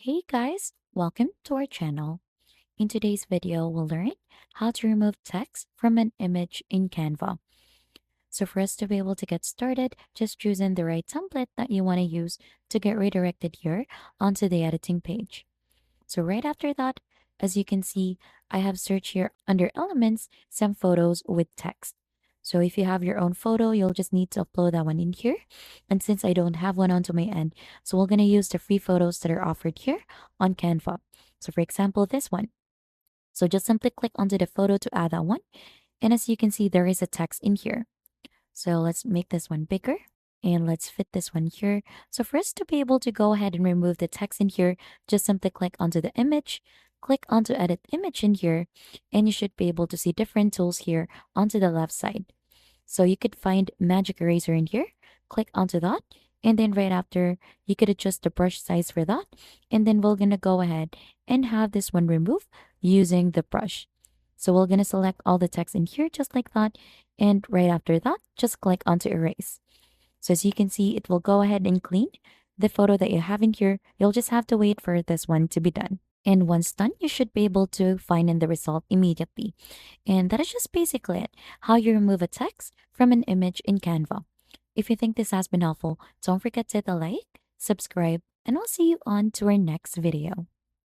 Hey guys, welcome to our channel. In today's video, we'll learn how to remove text from an image in Canva. So for us to be able to get started, just choose in the right template that you want to use to get redirected here onto the editing page. So right after that, as you can see, I have searched here under elements, some photos with text. So if you have your own photo, you'll just need to upload that one in here. And since I don't have one onto my end, so we're going to use the free photos that are offered here on Canva. So for example, this one. So just simply click onto the photo to add that one. And as you can see, there is a text in here. So let's make this one bigger and let's fit this one here. So for us to be able to go ahead and remove the text in here, just simply click onto the image, click onto edit image in here, and you should be able to see different tools here onto the left side. So you could find magic eraser in here, click onto that, and then right after you could adjust the brush size for that. And then we're gonna go ahead and have this one removed using the brush. So we're gonna select all the text in here just like that. And right after that, just click onto erase. So as you can see, it will go ahead and clean the photo that you have in here. You'll just have to wait for this one to be done. And once done, you should be able to find in the result immediately. And that is just basically it, how you remove a text from an image in Canva. If you think this has been helpful, don't forget to hit the like, subscribe, and I'll see you on to our next video.